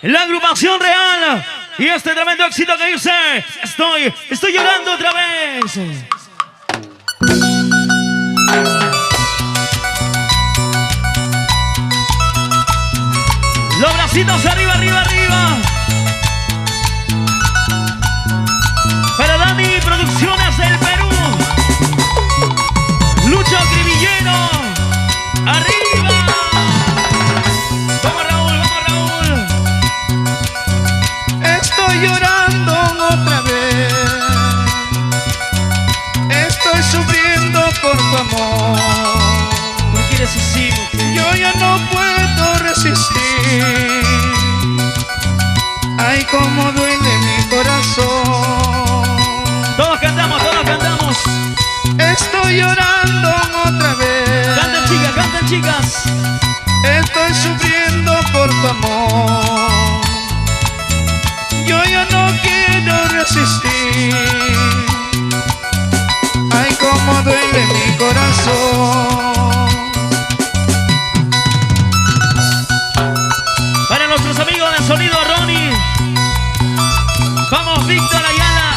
La agrupación real y este tremendo éxito que dice Estoy llorando otra vez. Los bracitos arriba, arriba, arriba. Para Dani Producciones del Perú. Lucho Cribillero. Arriba. Vamos Raúl, vamos Raúl. Estoy llorando otra vez. Estoy sufriendo por tu amor. ¿Por qué quieres así? Yo ya no puedo resistir. Ay, cómo duele mi corazón. Todos cantamos, todos cantamos. Estoy llorando otra vez. Canten chicas, canten chicas. Estoy sufriendo por tu amor. Yo ya no quiero resistir. Ay, cómo duele mi corazón. Para nuestros amigos de Sonido Ronnie. Vamos Víctor Ayala.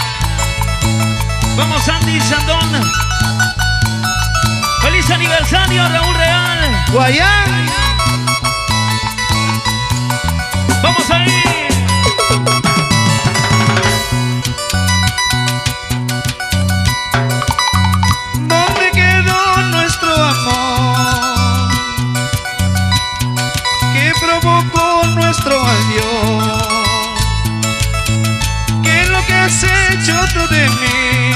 Vamos Andy Sandón. Feliz aniversario Raúl Real. Guayán. Vamos ahí. ¿Dónde quedó nuestro amor? ¿Qué provocó nuestro adiós? ¿Qué es lo que has hecho tú de mí?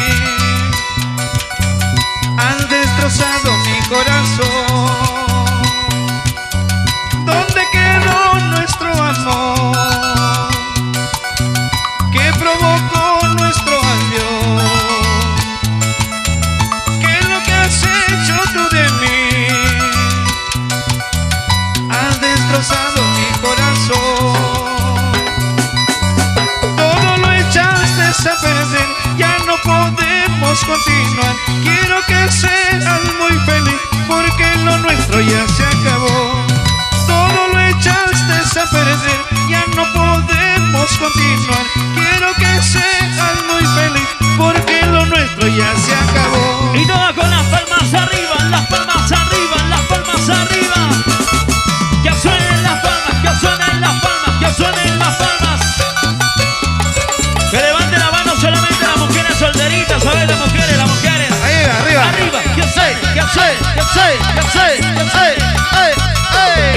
Has destrozado mi corazón. ¿Dónde quedó nuestro amor? ¿Qué provocó nuestro adiós? ¿Qué es lo que has hecho tú de mí? Has destrozado mi corazón. Todo lo echaste a perder, ya no podemos continuar. Quiero que seas muy feliz, porque lo nuestro ya se acabó. Todo lo echaste a perder, ya no podemos continuar. Quiero que seas muy feliz, porque lo nuestro ya se acabó. Y todas con las palmas arriba, las palmas arriba, las palmas arriba. Que suenen las palmas, que suenen las palmas, que suenen las palmas. Que levanten la mano solamente las mujeres solteritas, ¿sabes? Las mujeres, las mujeres. Ahí, arriba. Arriba, que suene, que suene, que suene, que suene, que suene.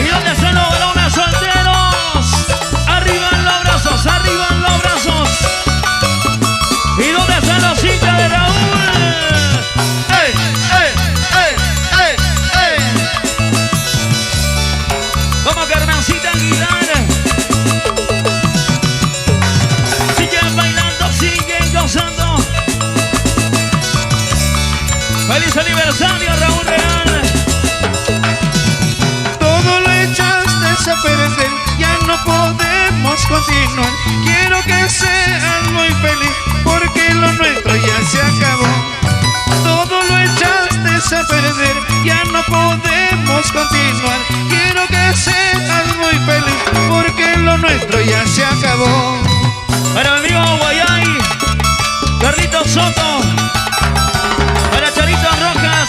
¿Y dónde están los varones solteros? Arriba en los brazos, arriba en los brazos. ¿Y dónde están los hinchas de Raúl? ¡Ey, ey, ey, ey, ey! Vamos Carmencita Aguilar. Siguen bailando, siguen gozando. ¡Feliz aniversario Raúl Real! Todo lo echaste a perder, ya no podemos continuar. Quiero que seas muy feliz, porque lo nuestro ya se acabó. Todo lo echaste a perder, ya no podemos continuar. Quiero que seas muy feliz, porque lo nuestro ya se acabó. Para mi amigo Guayay, Carlitos Soto. Para Charito Rojas,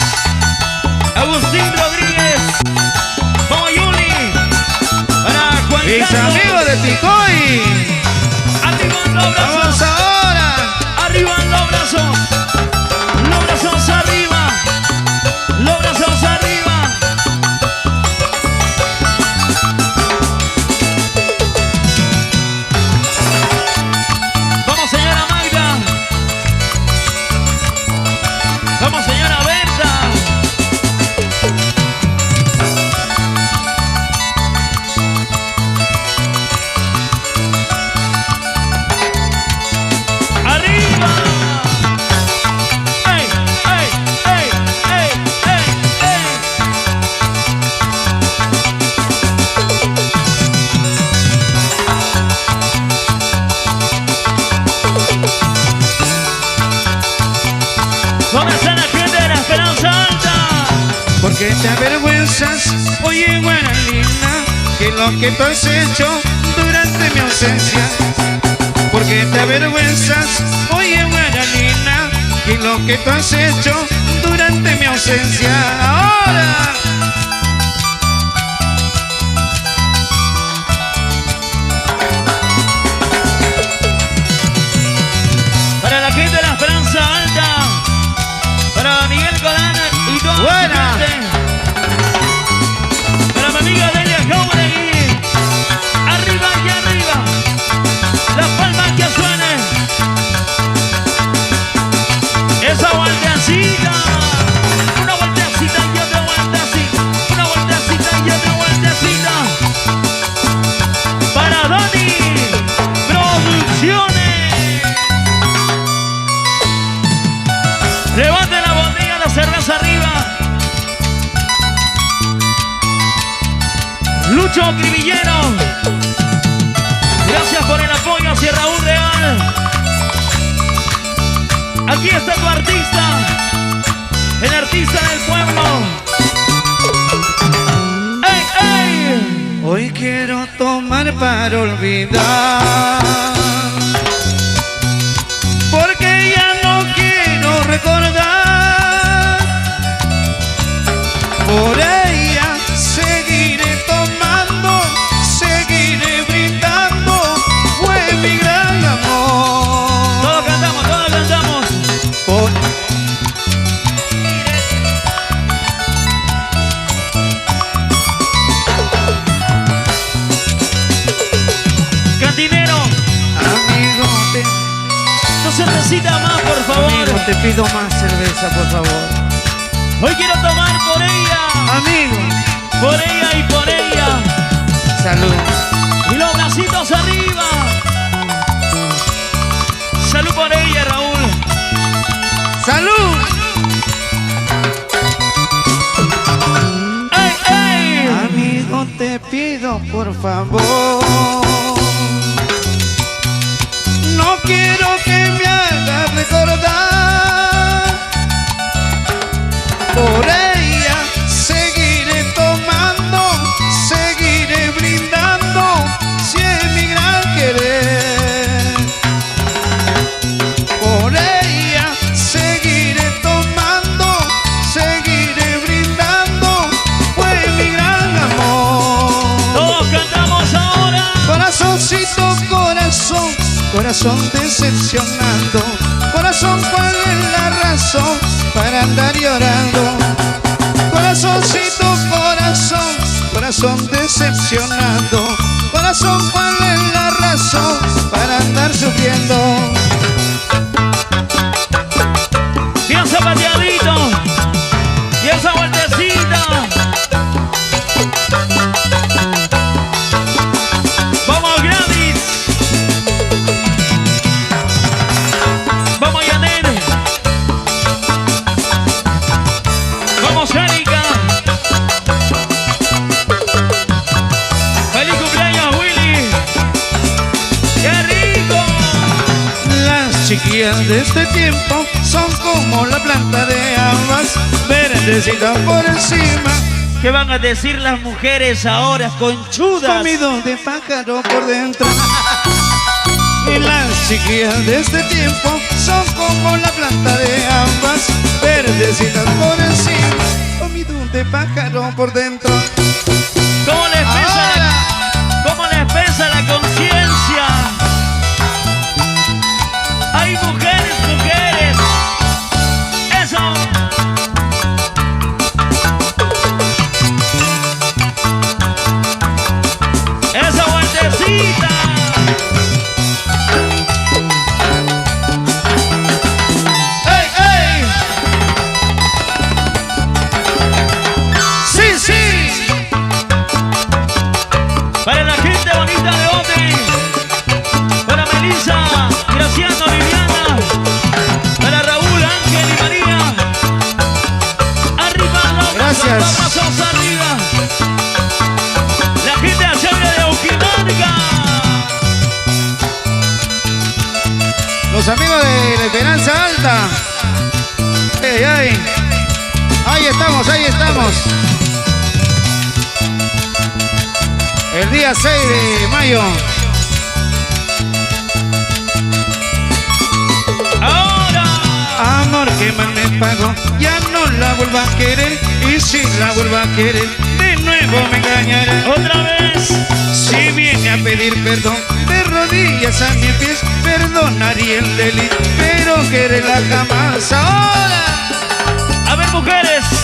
Agustín Rodríguez. Vamos Yuli. Para Juan Mis Carlos. amigos de Ticoy, Arriba en los vamos brazos. ahora. Arriba en los brazos. Los brazos arriba. Los brazos arriba. Vamos señora Magda. Vamos señora Berta. Arriba. ¡Ey, ey, ey, ey, ey, ey! ¿Dónde está la gente de la Esperanza Alta? Porque te avergüenzas, oye, buena linda, que lo que tú has hecho durante mi ausencia, porque te avergüenzas, oye Guaralina, y lo que tú has hecho durante mi ausencia. Ahora para la gente de la Esperanza Alta, para Miguel Colana y toda su gente, para mi amiga Delia Jauregui, arriba y arriba, las palmas que suenen, esa vueltecita, una vueltecita y otra vueltecita, una vueltecita y otra vueltecita, para Dani Producciones. Levante la botella, la cerveza arriba. Lucho Cribillero, gracias por el apoyo hacia Raúl Real. Aquí está tu artista, el artista del pueblo. ¡Ey, ey! hoy quiero tomar para olvidar, porque ya no quiero recordar. Por ella seguiré tomando, seguiré brindando, fue mi gran amor. Todos cantamos, todos cantamos. Por... Cantinero, Amigo, no se recita más, por favor. amigo, te pido más cerveza, por favor. Hoy quiero tomar por ella, Amigo, por ella y por ella. salud. Y los bracitos arriba. Salud por ella, Raúl. ¡Salud! ¡Ey, ey! Amigo, te pido por favor, no quiero que me hagas recordar. Por ella seguiré tomando, seguiré brindando, si es mi gran querer. Por ella seguiré tomando, seguiré brindando, fue mi gran amor. Todos cantamos ahora. Corazoncito, corazón, corazón decepcionando. Corazón, ¿cuál es la razón para andar llorando? Corazoncito, corazón, corazón decepcionando. Corazón, ¿cuál es la razón para andar sufriendo? Bien zapateadito. Y esa vueltecita. Vamos, Gladys. Vamos, Yanet. Vamos, Erika. Feliz cumpleaños, Willy. ¡Qué rico! Las chiquillas de este tiempo son como la planta de ambas, verdecitas por encima, ¿Qué van a decir las mujeres ahora, conchudas? comido de pájaro por dentro. Y las chiquillas de este tiempo son como la planta de ambas, verdecitas por encima, comido de pájaro por dentro. ¿Cómo les pesa la conciencia? Hay mujeres, mujeres. Eso. Esa vueltecita. ¡Ey, ey! ¡Sí, sí! Para la gente bonita de Oti. Para Melissa, Graciano, Viviana. Para Raúl, Ángel y María. Arriba los Gracias. brazos arriba. La gente chévere de Uquimarga. Los amigos de la Esperanza Alta. ¡Ey, ey! Ahí estamos, ahí estamos. El día 6 de mayo vuelva a querer, y si la vuelvo a querer, de nuevo me engañará. Otra vez. Si viene a pedir perdón de rodillas a mis pies, perdonaría el delito, pero quererla jamás. Ahora, A ver, mujeres.